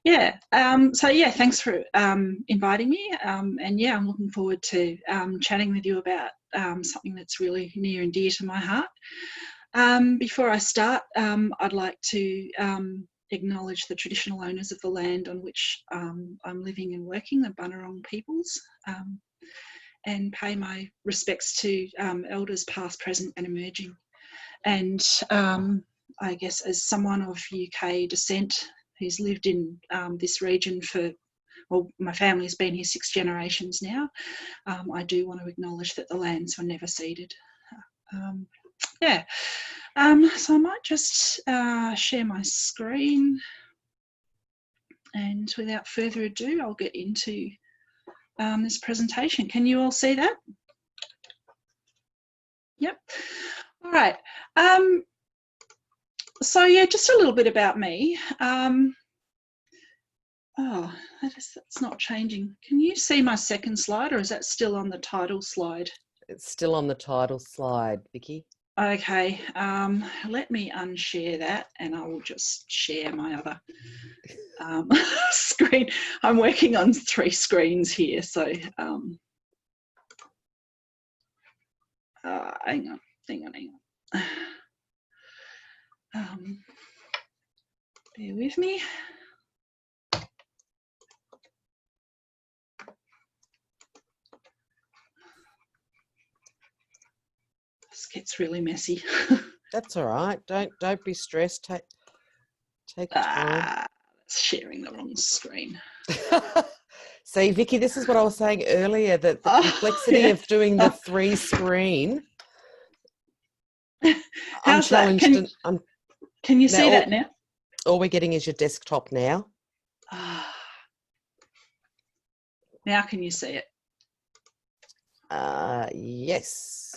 Yeah. So yeah, thanks for inviting me. And yeah, I'm looking forward to chatting with you about something that's really near and dear to my heart. Before I start, I'd like to acknowledge the traditional owners of the land on which I'm living and working, the Bunurong peoples, and pay my respects to elders past, present and emerging. And I guess as someone of UK descent who's lived in this region for, well, my family's been here 6 generations now, I do want to acknowledge that the lands were never ceded. Yeah, so I might just share my screen, and without further ado, I'll get into this presentation. Can you all see that? Yep. All right. So yeah, just a little bit about me. Oh, that's not changing. Can you see my second slide, or is that still on the title slide? It's still on the title slide, Vicky. Okay, let me unshare that and I will just share my other screen. I'm working on 3 screens here, so hang on. Bear with me. This gets really messy. That's all right. Don't be stressed. Take your time. Sharing the wrong screen. See, Vicky, this is what I was saying earlier, that the complexity of doing the 3 screen. How's that? Can you see that now? All we're getting is your desktop now. Now can you see it? Yes.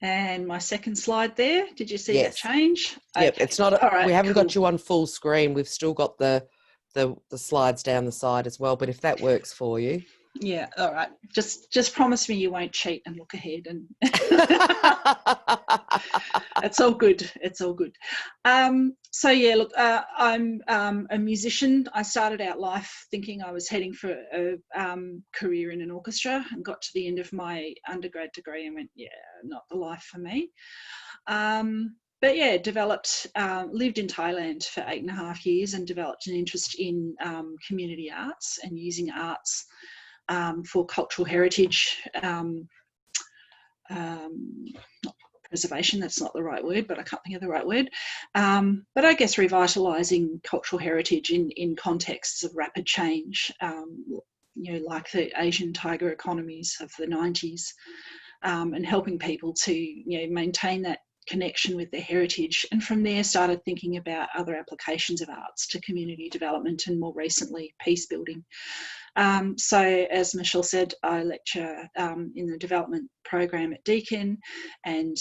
And my second slide there, did you see that change? Yep, okay. It's not, all right, we haven't got you on full screen. We've still got the slides down the side as well, but if that works for you. Yeah, all right. Just promise me you won't cheat and look ahead, and it's all good. It's all good. So yeah, look, I'm a musician. I started out life thinking I was heading for a career in an orchestra, and got to the end of my undergrad degree and went, yeah, not the life for me. But yeah, lived in Thailand for 8.5 years and developed an interest in community arts and using arts for cultural heritage, not preservation, that's not the right word, but I can't think of the right word. But I guess revitalising cultural heritage in contexts of rapid change, you know, like the Asian tiger economies of the 90s, and helping people to, you know, maintain that connection with their heritage, and from there started thinking about other applications of arts to community development and more recently peace building. So as Michelle said, I lecture in the development program at Deakin, and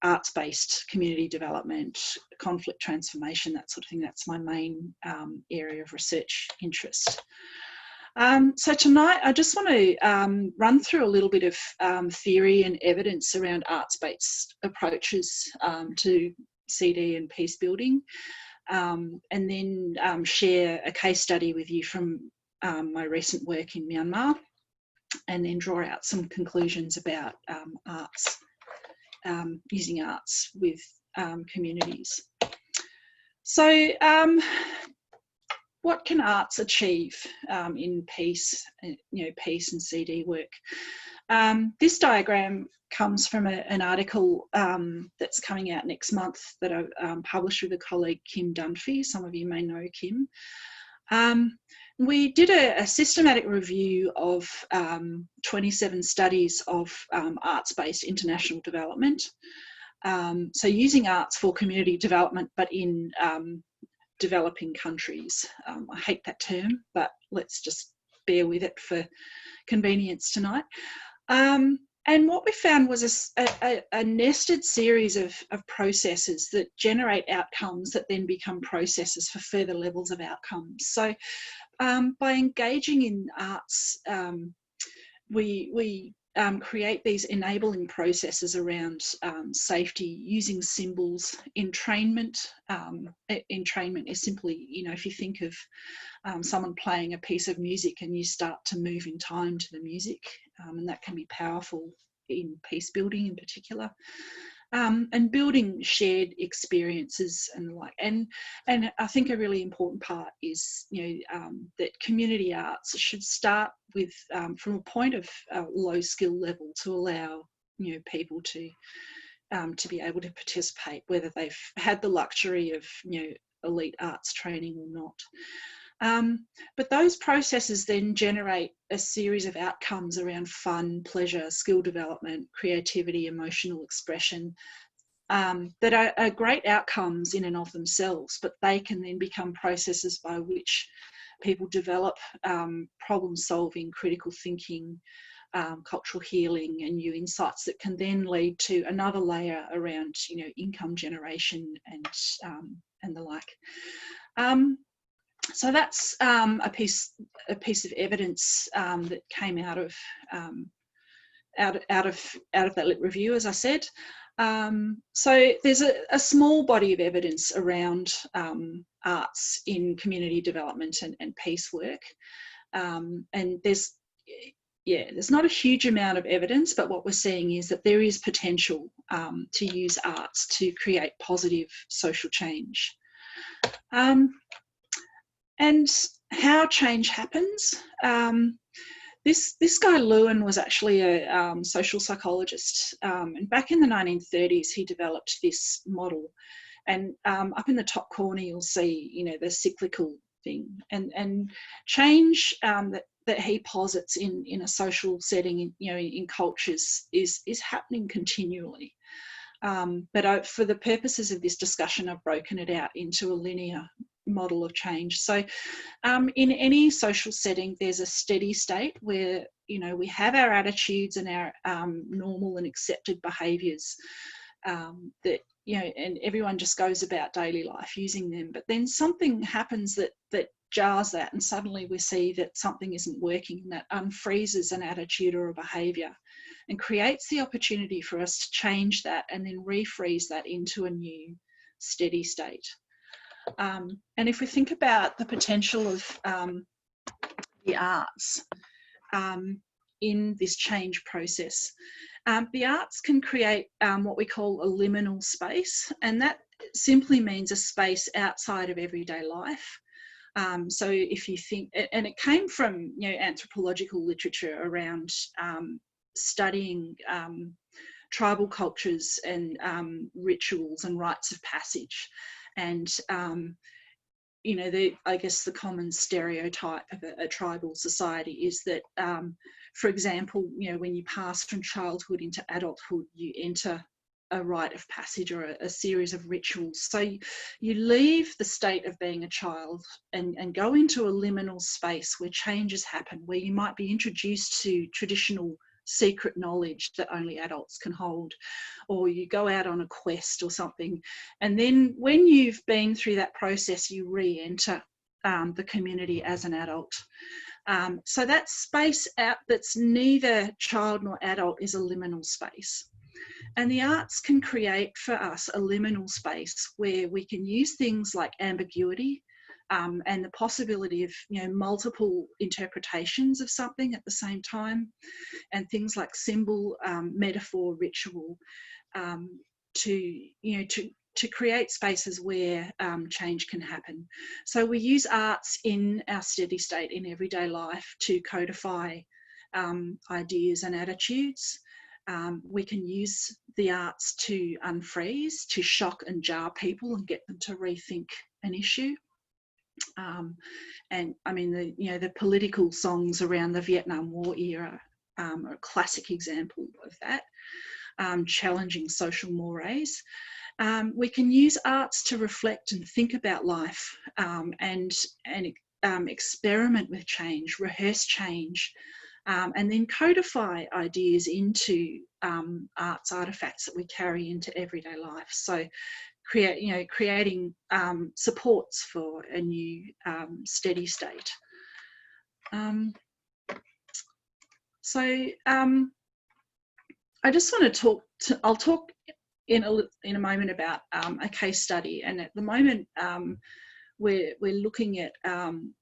arts-based community development, conflict transformation, that sort of thing. That's my main area of research interest. So tonight I just want to run through a little bit of theory and evidence around arts-based approaches to CD and peace building, and then share a case study with you from my recent work in Myanmar, and then draw out some conclusions about arts, using arts with communities. So what can arts achieve in peace, you know, peace and CD work? This diagram comes from an article that's coming out next month that I published with a colleague, Kim Dunphy. Some of you may know Kim. We did a systematic review of 27 studies of arts-based international development. So using arts for community development, but in developing countries. I hate that term, but let's just bear with it for convenience tonight. And what we found was a nested series of processes that generate outcomes that then become processes for further levels of outcomes. So by engaging in arts, we create these enabling processes around safety using symbols. Entrainment. Entrainment is simply, you know, if you think of someone playing a piece of music and you start to move in time to the music, and that can be powerful in peace building in particular. And building shared experiences and the like. And I think a really important part is, you know, that community arts should start with from a point of low skill level to allow, you know, people to be able to participate, whether they've had the luxury of, you know, elite arts training or not. But those processes then generate a series of outcomes around fun, pleasure, skill development, creativity, emotional expression, that are great outcomes in and of themselves, but they can then become processes by which people develop problem solving, critical thinking, cultural healing and new insights that can then lead to another layer around, you know, income generation and the like. So that's a piece of evidence that came out of that lit review, as I said. So there's a small body of evidence around arts in community development and peace work, and there's not a huge amount of evidence, but what we're seeing is that there is potential to use arts to create positive social change. And how change happens. This guy Lewin was actually a social psychologist, and back in the 1930s he developed this model. And up in the top corner you'll see, you know, the cyclical thing, and change that he posits in a social setting, you know, in cultures is happening continually. But for the purposes of this discussion, I've broken it out into a linear model of change. So in any social setting, there's a steady state where, you know, we have our attitudes and our normal and accepted behaviours that, you know, and everyone just goes about daily life using them. But then something happens that jars that, and suddenly we see that something isn't working, and that unfreezes an attitude or a behaviour and creates the opportunity for us to change that and then refreeze that into a new steady state. And if we think about the potential of the arts in this change process, the arts can create what we call a liminal space, and that simply means a space outside of everyday life. So if you think, and it came from, you know, anthropological literature around studying tribal cultures and rituals and rites of passage. And, you know, I guess the common stereotype of a tribal society is that, for example, you know, when you pass from childhood into adulthood, you enter a rite of passage or a series of rituals. So you leave the state of being a child and go into a liminal space where changes happen, where you might be introduced to traditional secret knowledge that only adults can hold, or you go out on a quest or something, and then when you've been through that process you re-enter the community as an adult. So that space out that's neither child nor adult is a liminal space, and the arts can create for us a liminal space where we can use things like ambiguity and the possibility of, you know, multiple interpretations of something at the same time, and things like symbol, metaphor, ritual, to, you know, to create spaces where change can happen. So we use arts in our steady state in everyday life to codify ideas and attitudes. We can use the arts to unfreeze, to shock and jar people and get them to rethink an issue. And I mean, the political songs around the Vietnam War era are a classic example of that, challenging social mores. We can use arts to reflect and think about life, and experiment with change, rehearse change, and then codify ideas into arts artifacts that we carry into everyday life. So creating supports for a new steady state. I just want to talk. I'll talk in a moment about a case study, and at the moment we're looking at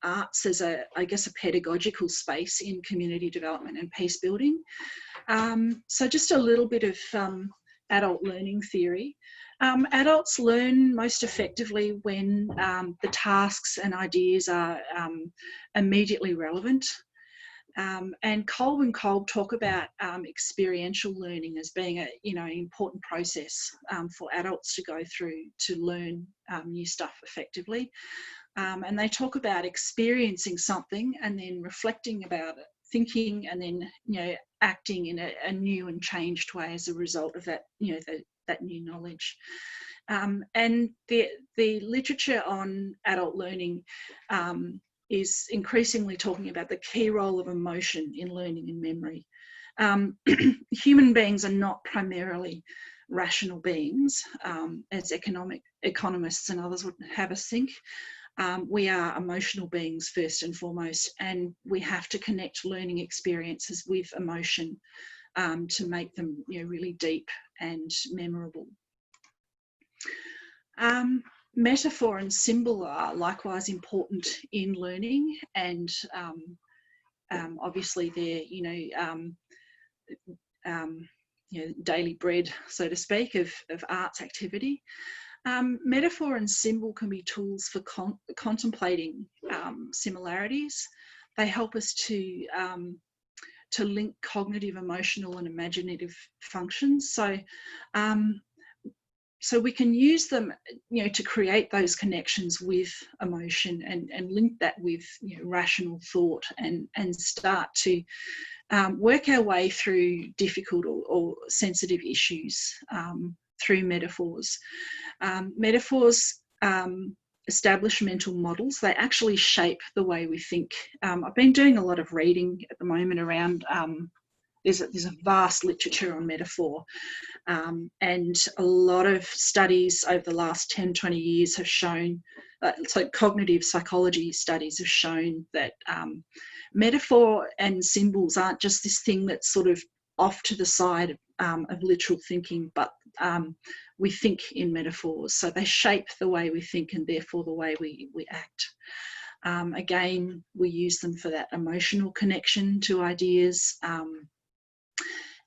arts as I guess a pedagogical space in community development and peace building. So just a little bit of adult learning theory. Adults learn most effectively when the tasks and ideas are immediately relevant. And Kolb and Kolb talk about experiential learning as being an important process for adults to go through to learn new stuff effectively. And they talk about experiencing something and then reflecting about it, thinking, and then acting in a new and changed way as a result of that that new knowledge. And the literature on adult learning is increasingly talking about the key role of emotion in learning and memory. Human beings are not primarily rational beings, as economists and others would have us think. We are emotional beings first and foremost, and we have to connect learning experiences with emotion to make them really deep and memorable. Metaphor and symbol are likewise important in learning, and obviously they're daily bread, so to speak, of arts activity. Metaphor and symbol can be tools for contemplating similarities. They help us to link cognitive, emotional, and imaginative functions. So we can use them, to create those connections with emotion and link that with rational thought and start to work our way through difficult or sensitive issues through metaphors. Metaphors establish mental models. They actually shape the way we think. I've been doing a lot of reading at the moment around there's a vast literature on metaphor, and a lot of studies over the last 10, 20 years have shown, so cognitive psychology studies have shown that metaphor and symbols aren't just this thing that's sort of off to the side of literal thinking, but we think in metaphors. So they shape the way we think and therefore the way we act. Again, we use them for that emotional connection to ideas.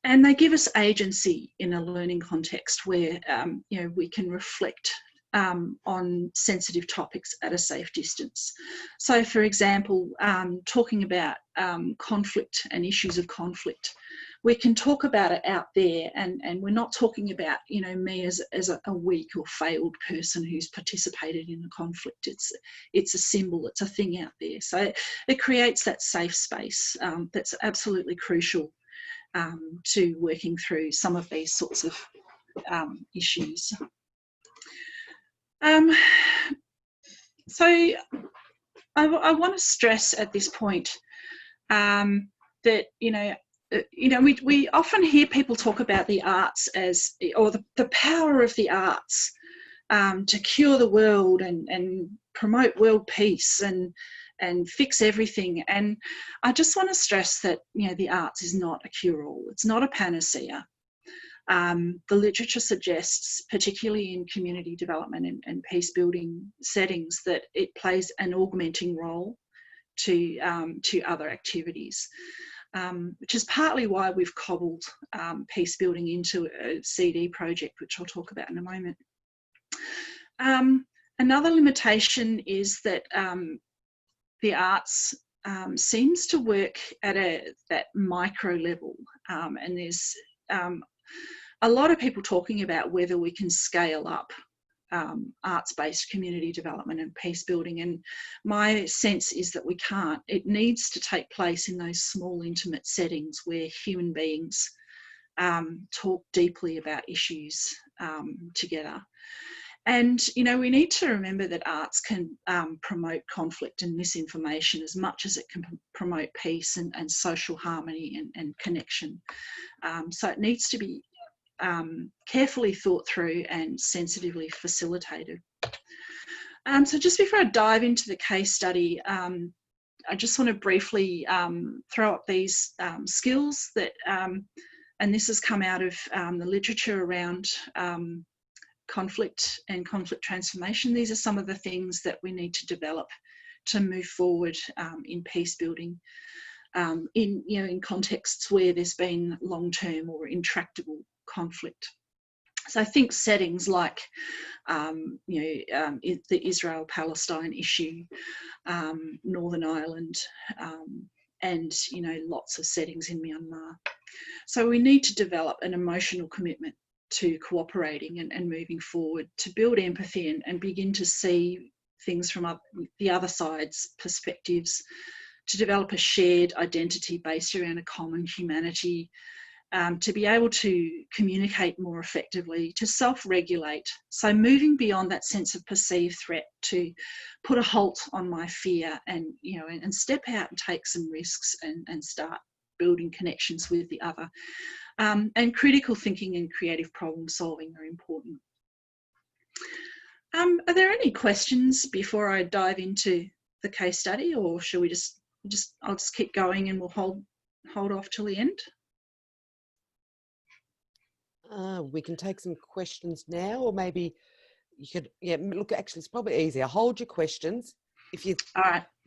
And they give us agency in a learning context where we can reflect on sensitive topics at a safe distance. So, for example, talking about conflict and issues of conflict, we can talk about it out there, and we're not talking about me as a weak or failed person who's participated in a conflict. It's a symbol, it's a thing out there. So it creates that safe space that's absolutely crucial to working through some of these sorts of issues. So I want to stress at this point that we often hear people talk about the arts as, or the power of the arts to cure the world and promote world peace and fix everything. And I just want to stress that the arts is not a cure-all. It's not a panacea. The literature suggests, particularly in community development and peace building settings, that it plays an augmenting role to other activities, which is partly why we've cobbled peace building into a CD project, which I'll talk about in a moment. Another limitation is that the arts seems to work at that micro level, and there's a lot of people talking about whether we can scale up arts-based community development and peace building, and my sense is that we can't. It needs to take place in those small, intimate settings where human beings talk deeply about issues together. And, we need to remember that arts can promote conflict and misinformation as much as it can promote peace and social harmony and connection. So it needs to be carefully thought through and sensitively facilitated. So just before I dive into the case study, I just want to briefly throw up these skills that and this has come out of the literature around conflict and conflict transformation. These are some of the things that we need to develop to move forward in peace building, in contexts where there's been long-term or intractable conflict. So I think settings like, the Israel-Palestine issue, Northern Ireland, and, lots of settings in Myanmar. So we need to develop an emotional commitment to cooperating and moving forward, to build empathy and begin to see things from the other side's perspectives, to develop a shared identity based around a common humanity, to be able to communicate more effectively, to self-regulate. So moving beyond that sense of perceived threat to put a halt on my fear and step out and take some risks and start building connections with the other. And critical thinking and creative problem solving are important. Are there any questions before I dive into the case study, or should we I'll just keep going and we'll hold off till the end? We can take some questions now, or maybe you could, look, actually it's probably easier. Hold your questions. If you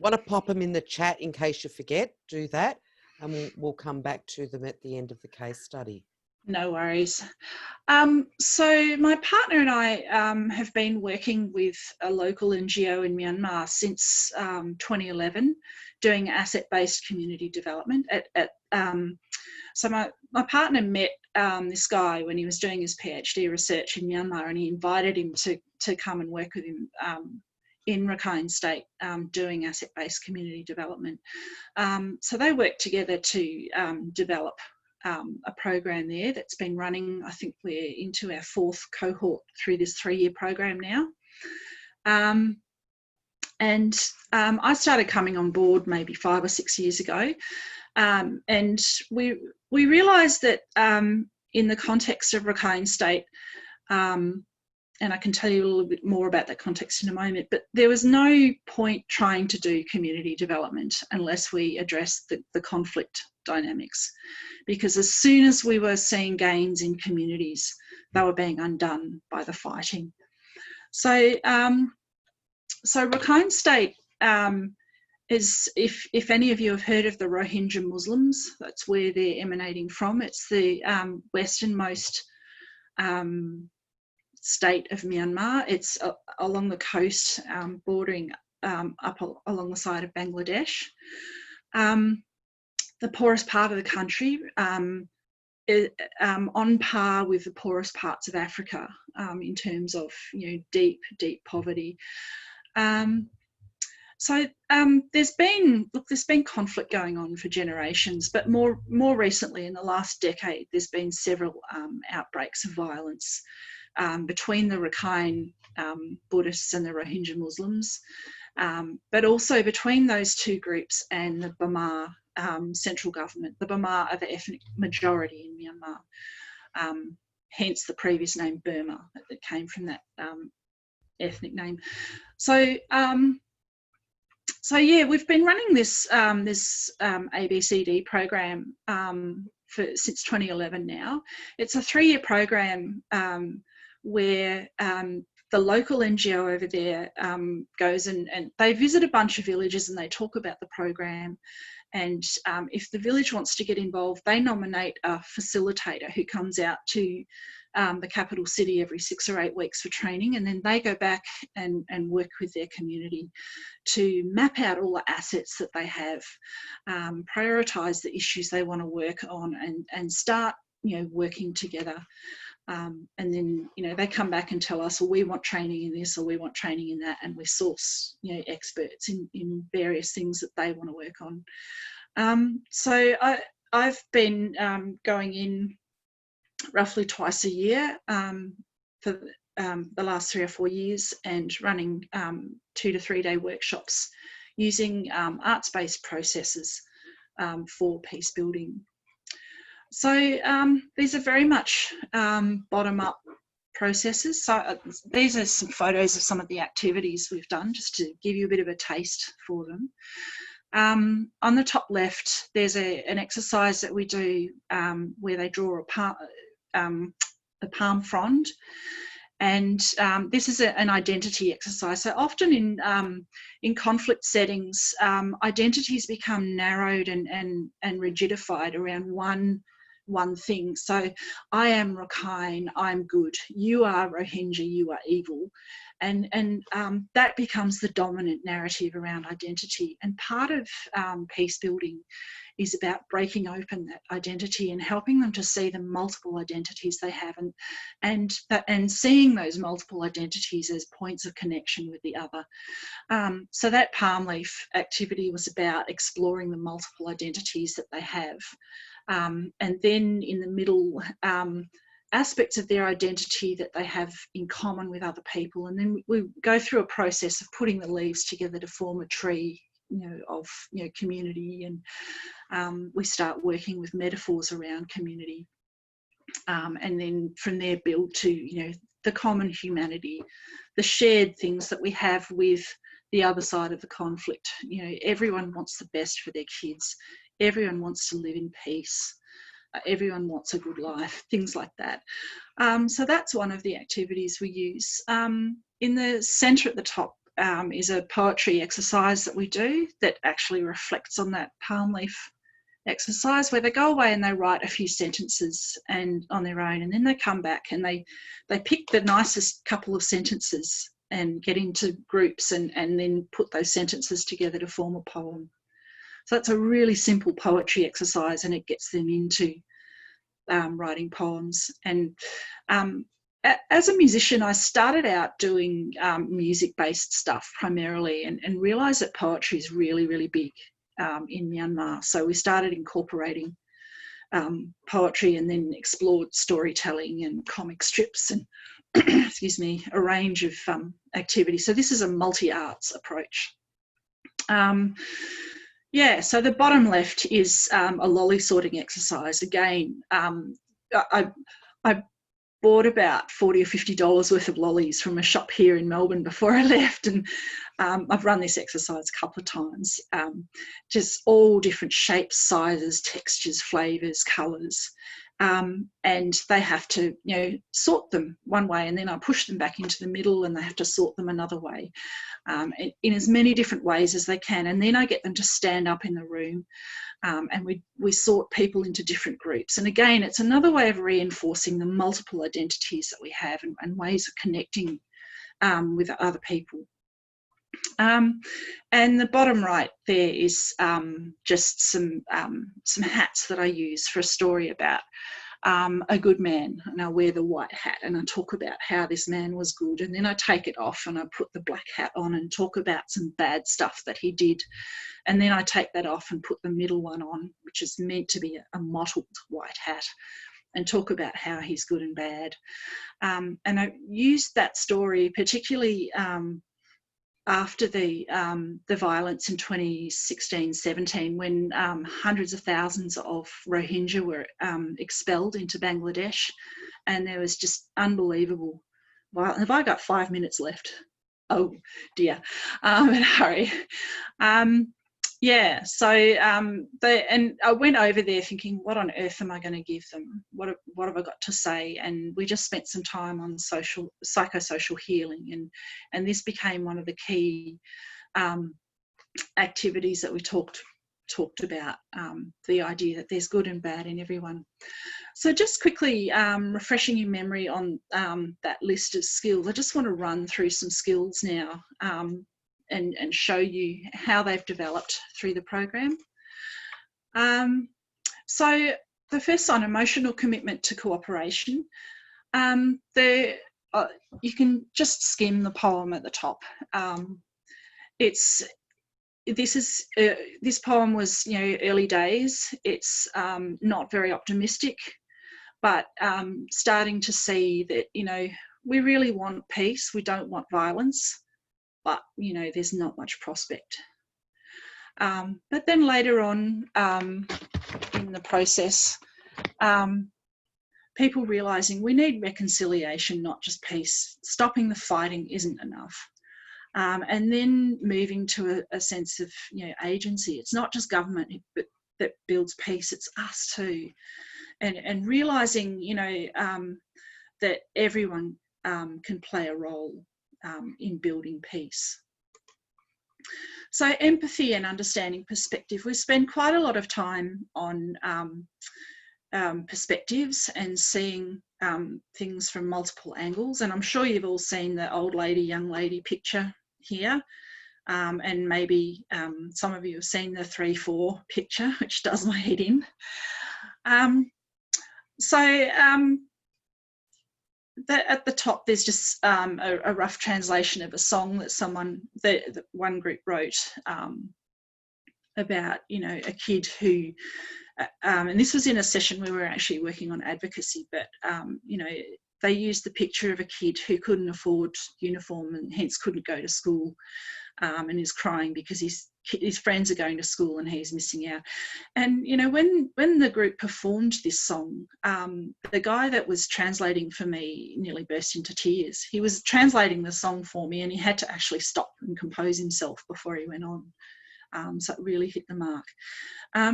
want to pop them in the chat in case you forget, do that, and we'll come back to them at the end of the case study. No worries. So my partner and I have been working with a local NGO in Myanmar since 2011, doing asset-based community development. So my partner met this guy when he was doing his PhD research in Myanmar, and he invited him to come and work with him in Rakhine State, doing asset-based community development. So they worked together to develop a program there that's been running. I think we're into our 4th cohort through this 3-year program now. And I started coming on board maybe 5 or 6 years ago. And we realised that in the context of Rakhine State, and I can tell you a little bit more about that context in a moment, but there was no point trying to do community development unless we addressed the conflict dynamics. Because as soon as we were seeing gains in communities, they were being undone by the fighting. So, so Rakhine State is, if any of you have heard of the Rohingya Muslims, that's where they're emanating from. It's the westernmost state of Myanmar. It's along the coast, bordering up along the side of Bangladesh. The poorest part of the country, on par with the poorest parts of Africa in terms of deep poverty. So there's been conflict going on for generations, but more recently, in the last decade, there's been several outbreaks of violence between the Rakhine Buddhists and the Rohingya Muslims, but also between those two groups and the Burma central government. The Burma are the ethnic majority in Myanmar, hence the previous name Burma that came from that ethnic name. So, so yeah, we've been running this ABCD program since 2011 now. It's a 3-year program where the local NGO over there goes and they visit a bunch of villages and they talk about the program. And if the village wants to get involved, they nominate a facilitator who comes out to the capital city every 6 or 8 weeks for training, and then they go back and work with their community to map out all the assets that they have, prioritise the issues they want to work on, and start working together. And then they come back and tell us, well, we want training in this or we want training in that, and we source experts in various things that they want to work on. So I've been going in roughly twice a year for the last 3 or 4 years, and running 2 to 3 day workshops using arts-based processes for peace building. So these are very much bottom-up processes. So these are some photos of some of the activities we've done, just to give you a bit of a taste for them. On the top left, there's an exercise that we do where they draw a palm frond. And this is an identity exercise. So often in conflict settings, identities become narrowed and rigidified around one thing. So I am Rakhine, I'm good. You are Rohingya, you are evil. And that becomes the dominant narrative around identity. And part of peace building is about breaking open that identity and helping them to see the multiple identities they have, and seeing those multiple identities as points of connection with the other. So that palm leaf activity was about exploring the multiple identities that they have. And then in the middle, aspects of their identity that they have in common with other people. And then we go through a process of putting the leaves together to form a tree, of community, and we start working with metaphors around community, and then from there build to the common humanity, the shared things that we have with the other side of the conflict. Everyone wants the best for their kids, everyone wants to live in peace, everyone wants a good life, things like that. So that's one of the activities we use. In the centre at the top is a poetry exercise that we do that actually reflects on that palm leaf exercise, where they go away and they write a few sentences and on their own, and then they come back and they pick the nicest couple of sentences and get into groups and then put those sentences together to form a poem. So that's a really simple poetry exercise, and it gets them into writing poems. And as a musician, I started out doing music-based stuff primarily, and realised that poetry is really, really big in Myanmar. So we started incorporating poetry, and then explored storytelling and comic strips and excuse me, a range of activities. So this is a multi-arts approach. So the bottom left is a lolly sorting exercise. Again, I bought about $40 or $50 worth of lollies from a shop here in Melbourne before I left, and I've run this exercise a couple of times. Just all different shapes, sizes, textures, flavours, colours, and they have to sort them one way, and then I push them back into the middle, and they have to sort them another way, in as many different ways as they can. And then I get them to stand up in the room, and we sort people into different groups. And again, it's another way of reinforcing the multiple identities that we have, and ways of connecting with other people. And the bottom right there is just some hats that I use for a story about a good man, and I wear the white hat and I talk about how this man was good, and then I take it off and I put the black hat on and talk about some bad stuff that he did, and then I take that off and put the middle one on, which is meant to be a mottled white hat, and talk about how he's good and bad. And I used that story particularly after the violence in 2016-17, when hundreds of thousands of Rohingya were expelled into Bangladesh, and there was just unbelievable violence. Have I got 5 minutes left? Oh dear, in a hurry. And I went over there thinking, what on earth am I going to give them? What have I got to say? And we just spent some time on psychosocial healing, and this became one of the key activities that we talked about, the idea that there's good and bad in everyone. So just quickly refreshing your memory on that list of skills, I just want to run through some skills now, and show you how they've developed through the program. So the first one, emotional commitment to cooperation. You can just skim the poem at the top. This poem was early days. It's not very optimistic, but starting to see that we really want peace. We don't want violence. But there's not much prospect. But then later on in the process, people realising we need reconciliation, not just peace. Stopping the fighting isn't enough. and then moving to a sense of, you know, agency. It's not just government that builds peace, it's us too. And realising, you know, that everyone can play a role in building peace. So empathy and understanding perspective. We spend quite a lot of time on perspectives and seeing things from multiple angles. And I'm sure you've all seen the old lady, young lady picture here. And maybe some of you have seen the 3-4 picture, which does my head in. At the top, there's just a rough translation of a song that one group wrote about, you know, a kid who, and this was in a session where we were actually working on advocacy, but, you know, they used the picture of a kid who couldn't afford uniform and hence couldn't go to school, and is crying because his friends are going to school and he's missing out. And, you know, when the group performed this song, the guy that was translating for me nearly burst into tears. He was translating the song for me and he had to actually stop and compose himself before he went on. So it really hit the mark.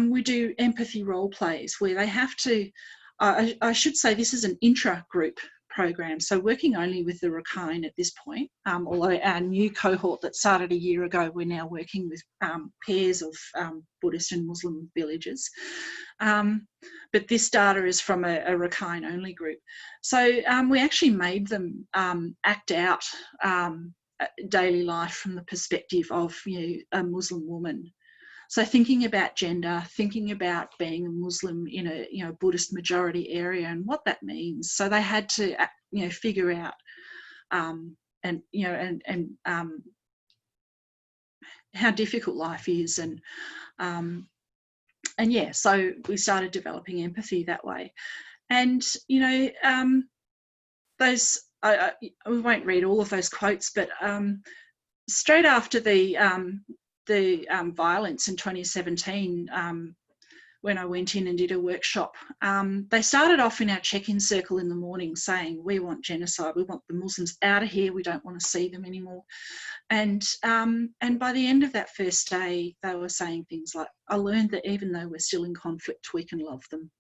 We do empathy role plays where they have to, I should say this is an intra-group program, so working only with the Rakhine at this point, although our new cohort that started a year ago, we're now working with pairs of Buddhist and Muslim villages. But this data is from a Rakhine only group. So we actually made them act out daily life from the perspective of, you know, a Muslim woman. So thinking about gender, thinking about being a Muslim in a, you know, Buddhist majority area and what that means. So they had to, you know, figure out and, you know, and how difficult life is, and yeah, so we started developing empathy that way. And, you know, those, we won't read all of those quotes, but straight after the violence in 2017, when I went in and did a workshop, they started off in our check-in circle in the morning saying, we want genocide, we want the Muslims out of here, we don't want to see them anymore. And by the end of that first day, they were saying things like, I learned that even though we're still in conflict, we can love them.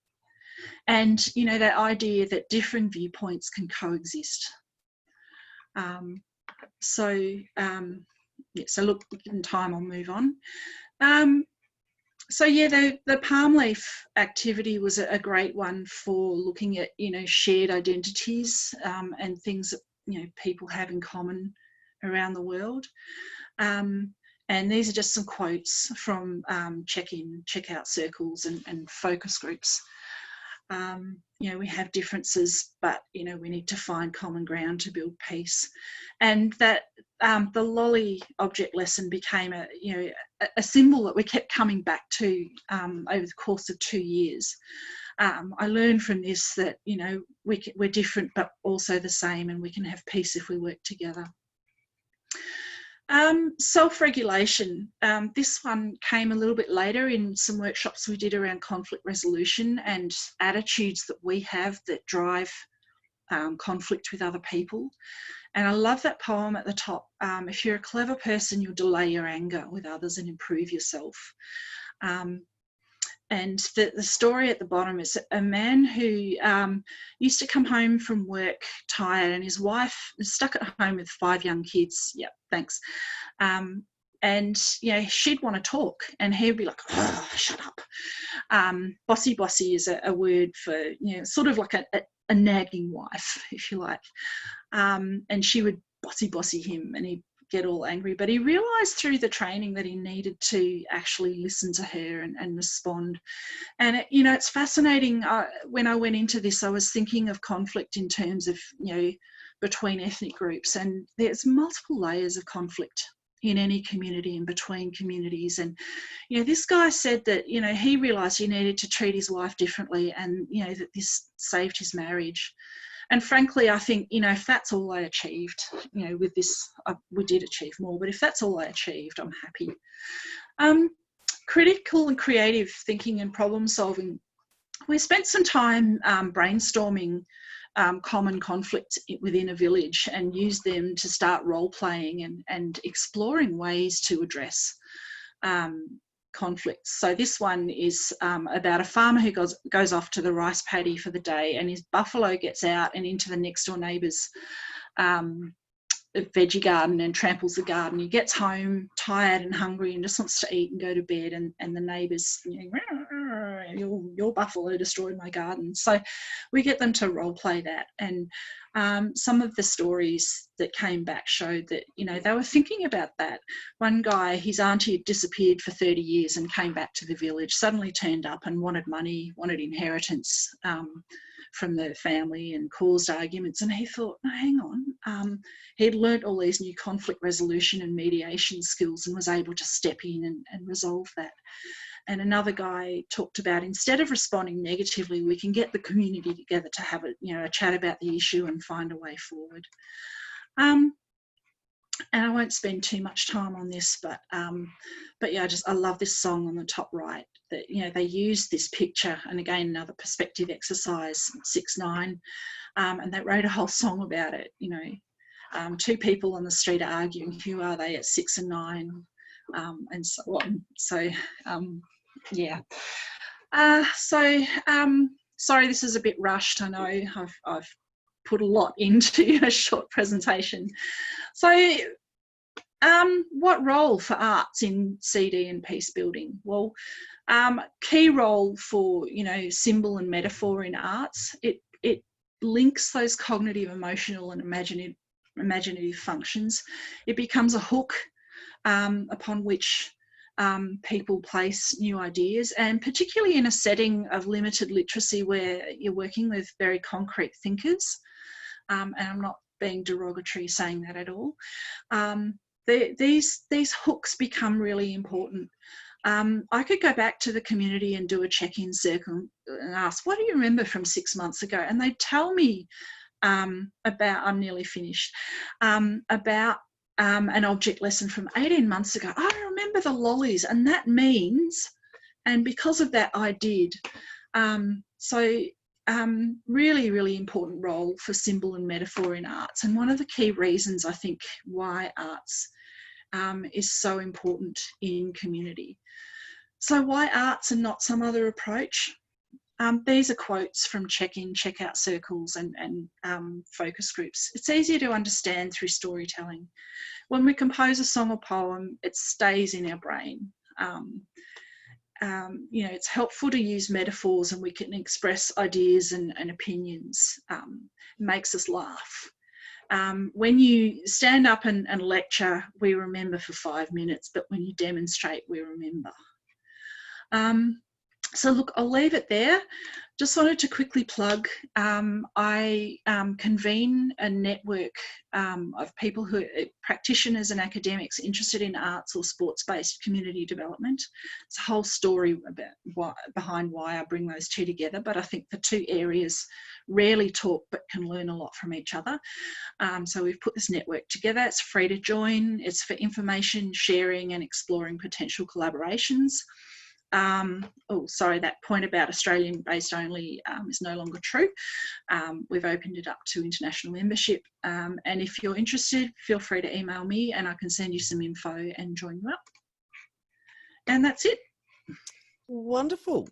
And, you know, that idea that different viewpoints can coexist. Yeah, so look, given time, I'll move on. So yeah, the palm leaf activity was a great one for looking at, you know, shared identities and things that, you know, people have in common around the world. And these are just some quotes from check-in, check-out circles and focus groups. You know, we have differences, but, you know, we need to find common ground to build peace. And that the lolly object lesson became a symbol that we kept coming back to over the course of 2 years. I learned from this that, you know, we're different but also the same, and we can have peace if we work together. Self-regulation. This one came a little bit later in some workshops we did around conflict resolution and attitudes that we have that drive conflict with other people. And I love that poem at the top. If you're a clever person, you'll delay your anger with others and improve yourself. And the story at the bottom is a man who used to come home from work tired, and his wife is stuck at home with 5 young kids. Yep, thanks. And, you know, she'd want to talk and he'd be like, oh, shut up. Bossy is a word for, you know, sort of like a nagging wife, if you like. And she would bossy him and he'd get all angry, but he realised through the training that he needed to actually listen to her and respond. And you know, it's fascinating. When I went into this, I was thinking of conflict in terms of, you know, between ethnic groups, and there's multiple layers of conflict in any community and between communities. And, you know, this guy said that, you know, he realised he needed to treat his wife differently, and, you know, that this saved his marriage. And frankly, I think, you know, if that's all I achieved, you know, with this, we did achieve more, but if that's all I achieved, I'm happy. Critical and creative thinking and problem solving. We spent some time brainstorming common conflicts within a village and use them to start role-playing and exploring ways to address conflicts. So this one is about a farmer who goes off to the rice paddy for the day, and his buffalo gets out and into the next door neighbour's veggie garden and tramples the garden. He gets home tired and hungry and just wants to eat and go to bed, and the neighbours, your buffalo destroyed my garden. So we get them to role play that, and some of the stories that came back showed that they were thinking about that. One guy, his auntie had disappeared for 30 years and came back to the village, suddenly turned up and wanted money, wanted inheritance from the family, and caused arguments. And he thought, no, hang on, he'd learnt all these new conflict resolution and mediation skills and was able to step in and resolve that. And another guy talked about, instead of responding negatively, we can get the community together to have a chat about the issue and find a way forward. And I won't spend too much time on this, but yeah, I love this song on the top right, that they use this picture, and again another perspective exercise, 6-9, and they wrote a whole song about it. Two people on the street are arguing, who are they at 6 and 9, and so on. So yeah. Sorry, this is a bit rushed. I know I've put a lot into a short presentation. So what role for arts in CD and peace building? Well, key role for symbol and metaphor in arts. It links those cognitive, emotional and imaginative functions. It becomes a hook upon which people place new ideas, and particularly in a setting of limited literacy where you're working with very concrete thinkers, and I'm not being derogatory saying that at all. These hooks become really important. I could go back to the community and do a check-in circle and ask, what do you remember from 6 months ago? And they'd tell me about, I'm nearly finished, about an object lesson from 18 months ago. I remember the lollies, and that means, and because of that I did. Really, really important role for symbol and metaphor in arts, and one of the key reasons I think why arts is so important in community. So why arts and not some other approach? These are quotes from check-in, check-out circles and focus groups. It's easier to understand through storytelling. When we compose a song or poem, it stays in our brain. It's helpful to use metaphors, and we can express ideas and opinions. It makes us laugh. When you stand up and lecture, we remember for 5 minutes, but when you demonstrate, we remember. So look, I'll leave it there. Just wanted to quickly plug, I convene a network of people who are practitioners and academics interested in arts or sports-based community development. It's a whole story behind why I bring those two together, but I think the two areas rarely talk but can learn a lot from each other. So we've put this network together. It's free to join. It's for information sharing and exploring potential collaborations. That point about Australian based only is no longer true. We've opened it up to international membership, and if you're interested, feel free to email me and I can send you some info and join you up. And that's it. Wonderful.